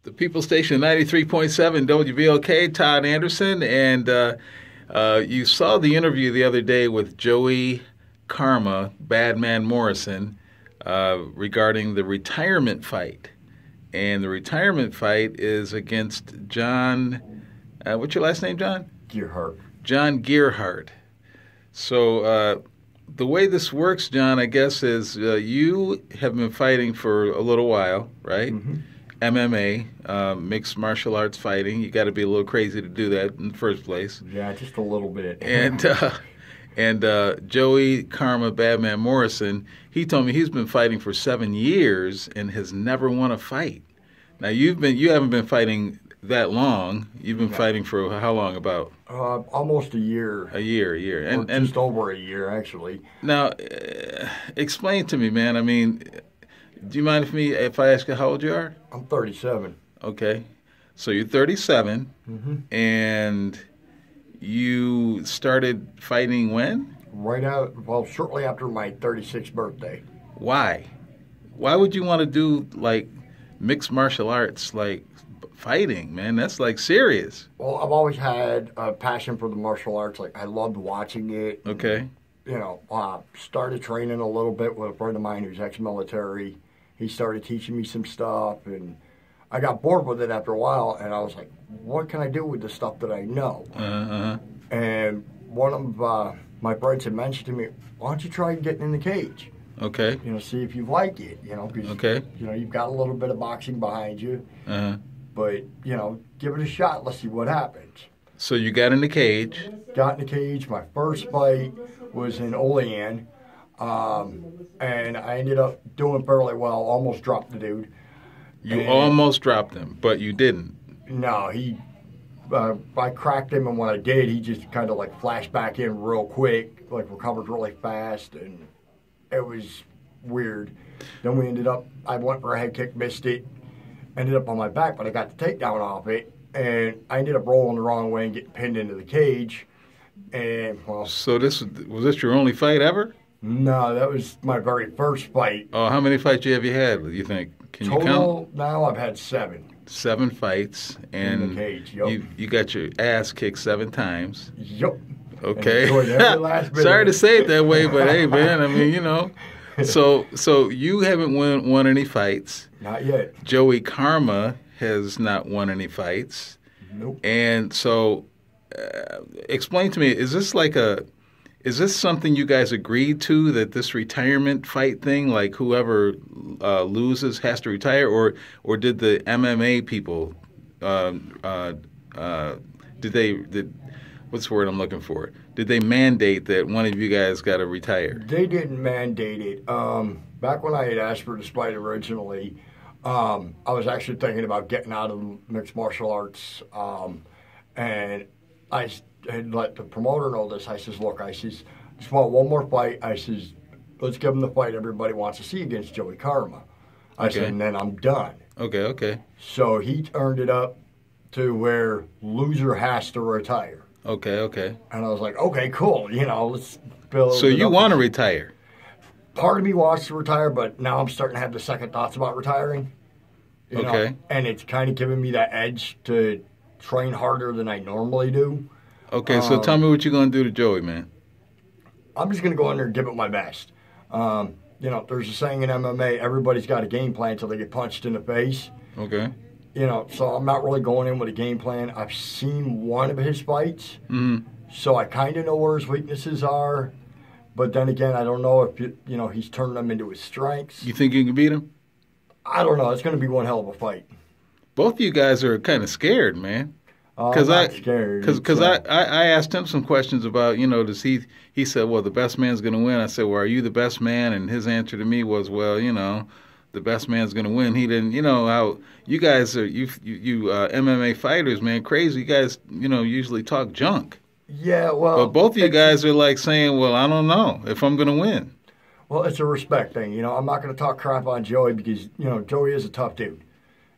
The People Station 93.7 WBLK, Todd Anderson, and you saw the interview the other day with Joey Karma, Badman Morrison, regarding the retirement fight. And the retirement fight is against John, what's your last name, John? Gearhart. John Gearhart. So the way this works, John, I guess, is you have been fighting for a little while, right? Mm-hmm. MMA, mixed martial arts fighting. You got to be a little crazy to do that in the first place. Yeah, just a little bit. And Joey Karma Badman Morrison, he told me he's been fighting for 7 years and has never won a fight. Now you haven't been fighting that long. You've been fighting for how long? About almost a year. A year, and just over a year actually. Now, explain to me, man. I mean, do you mind if I ask you how old you are? I'm 37. Okay, so you're 37, mm-hmm. and you started fighting when? Shortly after my 36th birthday. Why? Why would you want to do like mixed martial arts, like fighting, man? That's like serious. Well, I've always had a passion for the martial arts. Like I loved watching it. Okay. Started training a little bit with a friend of mine who's ex-military. He started teaching me some stuff, and I got bored with it after a while, and I was like, what can I do with the stuff that I know? And one of my friends had mentioned to me, why don't you try getting in the cage? Okay. See if you like it, because, okay. You've got a little bit of boxing behind you. But, give it a shot. Let's see what happens. So you got in the cage. Got in the cage. My first fight was in Olean. And I ended up doing fairly well. Almost dropped the dude. You almost dropped him, but you didn't. No, I cracked him, and when I did, he just kind of like flashed back in real quick, like recovered really fast, and it was weird. Then I went for a head kick, missed it, ended up on my back, but I got the takedown off it, and I ended up rolling the wrong way and getting pinned into the cage. And so was this your only fight ever? No, that was my very first fight. Oh, how many fights have you had, you think? Can you count? Total, now I've had 7. 7 fights, and in the cage, yep. you got your ass kicked 7 times. Yep. Okay. Every last bit Sorry to say it that way, but hey, man, I mean, So you haven't won any fights. Not yet. Joey Karma has not won any fights. Nope. And so, explain to me, is this something you guys agreed to, that this retirement fight thing, like whoever loses has to retire, or did the MMA people, what's the word I'm looking for? Did they mandate that one of you guys got to retire? They didn't mandate it. Back when I had asked for this fight originally, I was actually thinking about getting out of mixed martial arts, and I had let the promoter know this. I says, look, I says, just want one more fight. I says, let's give him the fight everybody wants to see against Joey Karma. I said, and then I'm done. Okay. So he turned it up to where loser has to retire. Okay. And I was like, okay, cool. Let's build. So you want to retire? Part of me wants to retire, but now I'm starting to have the second thoughts about retiring. Okay. And it's kind of giving me that edge to train harder than I normally do. Okay, so tell me what you're going to do to Joey, man. I'm just going to go in there and give it my best. There's a saying in MMA, everybody's got a game plan until they get punched in the face. Okay. So I'm not really going in with a game plan. I've seen one of his fights, so I kind of know where his weaknesses are. But then again, I don't know if, he's turning them into his strengths. You think you can beat him? I don't know. It's going to be one hell of a fight. Both of you guys are kind of scared, man. I'm not scared. Because I asked him some questions about, does he said, well, the best man's going to win. I said, well, are you the best man? And his answer to me was, well, the best man's going to win. He didn't, how you guys are, you MMA fighters, man, crazy. You guys, usually talk junk. Yeah, well. But both of you guys are like saying, well, I don't know if I'm going to win. Well, it's a respect thing. I'm not going to talk crap on Joey because, Joey is a tough dude.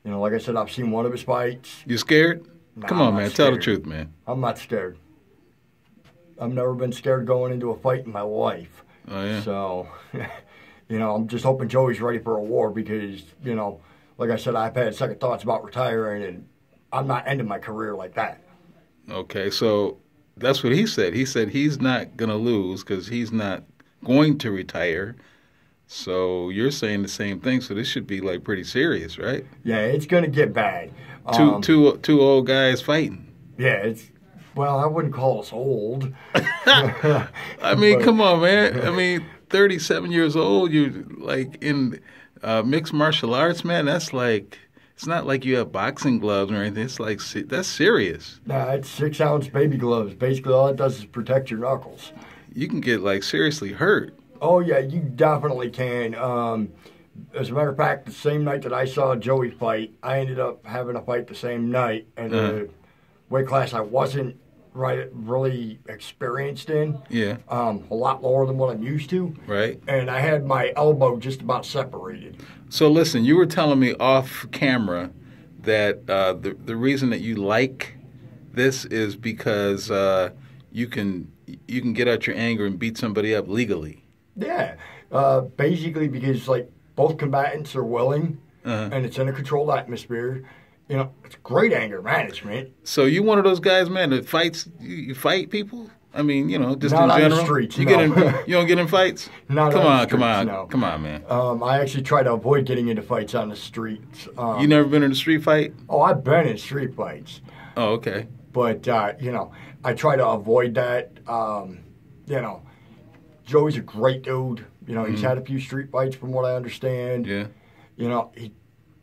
Like I said, I've seen one of his fights. You scared? Nah, Come on, man. Tell the truth, man. I'm not scared. I've never been scared going into a fight in my life. Oh, yeah. So, I'm just hoping Joey's ready for a war because, like I said, I've had second thoughts about retiring, and I'm not ending my career like that. Okay, so that's what he said. He said he's not going to lose because he's not going to retire. So you're saying the same thing. So this should be like pretty serious, right? Yeah, it's going to get bad. Two old guys fighting. Yeah, well, I wouldn't call us old. I mean, come on, man. I mean, 37 years old, you're like in mixed martial arts, man. That's like, it's not like you have boxing gloves or anything. It's like, that's serious. Nah, it's 6-ounce baby gloves. Basically, all it does is protect your knuckles. You can get like seriously hurt. Oh, yeah, you definitely can. As a matter of fact, the same night that I saw Joey fight, I ended up having a fight the same night. And the weight class I wasn't really experienced in. Yeah. A lot lower than what I'm used to. Right. And I had my elbow just about separated. So listen, you were telling me off camera that the reason that you like this is because you can get out your anger and beat somebody up legally. Yeah. Basically because like both combatants are willing and it's in a controlled atmosphere. You know, it's great anger management. So you one of those guys, man, that fights, you fight people? I mean, you know, just not in general. Not on the streets, you don't get in fights? Not come on on, the streets, no. Come on, man. I actually try to avoid getting into fights on the streets. You never been in a street fight? Oh, I've been in street fights. Oh, okay. But, you know, I try to avoid that. You know, Joey's a great dude. You know, he's had a few street fights from what I understand. Yeah. You know,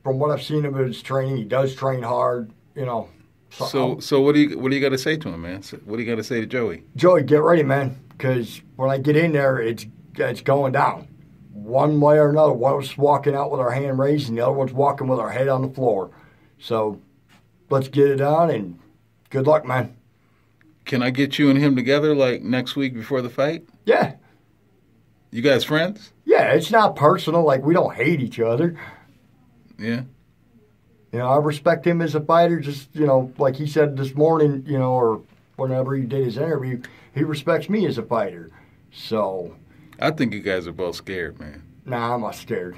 from what I've seen of his training, he does train hard, you know. So what do you got to say to him, man? What do you got to say to Joey? Joey, get ready, man, because when I get in there, it's going down. One way or another. One's walking out with our hand raised, and the other one's walking with our head on the floor. So let's get it on, and good luck, man. Can I get you and him together, like, next week before the fight? Yeah. You guys friends? Yeah, it's not personal. Like, we don't hate each other. Yeah. You know, I respect him as a fighter. Just, you know, like he said this morning, you know, or whenever he did his interview, he respects me as a fighter. So. I think you guys are both scared, man. Nah, I'm not scared.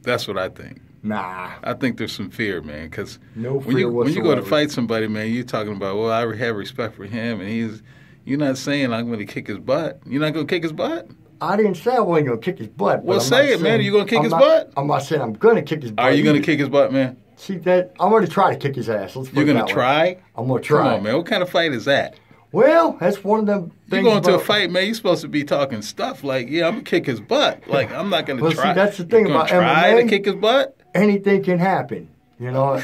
That's what I think. Nah. I think there's some fear, man, because no fear whatsoever. When you go to fight somebody, man, you're talking about, well, I have respect for him, and you're not saying I'm going to kick his butt. You're not going to kick his butt? I didn't say I wasn't going to kick his butt. Well, say it, man. Are you going to kick his butt? I'm not saying I'm going to kick his butt. Are you going to kick his butt, man? See, that I'm going to try to kick his ass. Let's You're going to try? I'm going to try. Come on, man. What kind of fight is that? Well, that's one of them things. You going to a fight, man, you're supposed to be talking stuff like, yeah, I'm going to kick his butt. Like, I'm not going to try. See, that's the thing about try MMA. To kick his butt? Anything can happen, you know.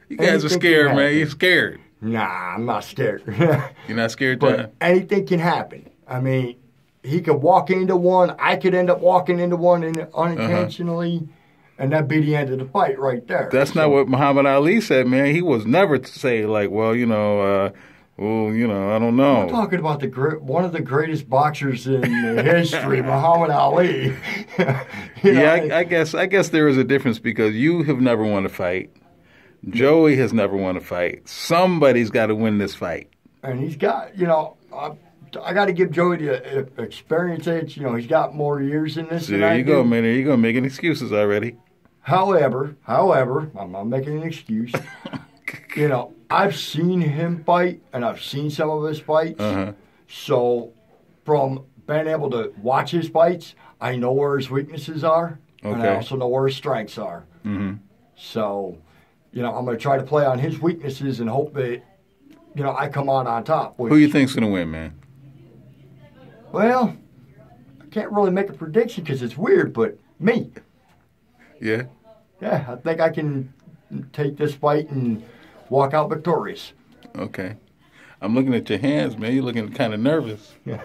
You guys are scared, man. You're scared. Nah, I'm not scared. You're not scared, But anything can happen. I mean, he could walk into one. I could end up walking into one unintentionally, and that'd be the end of the fight right there. That's not what Muhammad Ali said, man. He was never to say, like, well, you know, I don't know. We're talking about one of the greatest boxers in history, Muhammad Ali. I guess there is a difference because you have never won a fight. Joey has never won a fight. Somebody's got to win this fight. And he's got, you know, I got to give Joey the experience edge. You know, he's got more years in this than I do. There you go, man. There you go, making excuses already. However, I'm not making an excuse. You know, I've seen him fight, and I've seen some of his fights. So, from being able to watch his fights, I know where his weaknesses are, and I also know where his strengths are. So, you know, I'm going to try to play on his weaknesses and hope that, you know, I come out on top. Who you think's going to win, man? Well, I can't really make a prediction because it's weird, but me. Yeah? Yeah, I think I can take this fight and walk out victorious. Okay. I'm looking at your hands, man. You're looking kind of nervous. Yeah.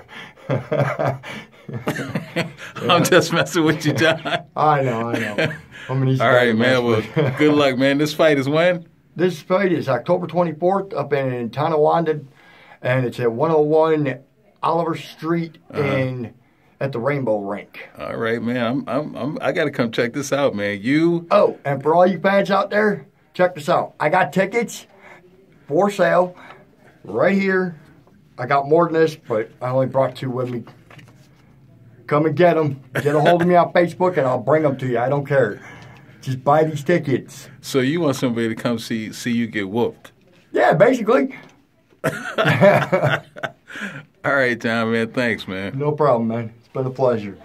I'm just messing with you, John. I know. All right, man. Well, good luck, man. This fight is when? This fight is October 24th up in Tonawanda, and it's at 101 Oliver Street at the Rainbow Rink. All right, man. I got to come check this out, man. Oh, and for all you fans out there, check this out. I got tickets for sale right here. I got more than this, but I only brought 2 with me. Come and get them. Get a hold of me on Facebook, and I'll bring them to you. I don't care. Just buy these tickets. So you want somebody to come see you get whooped? Yeah, basically. All right, John, man. Thanks, man. No problem, man. It's been a pleasure.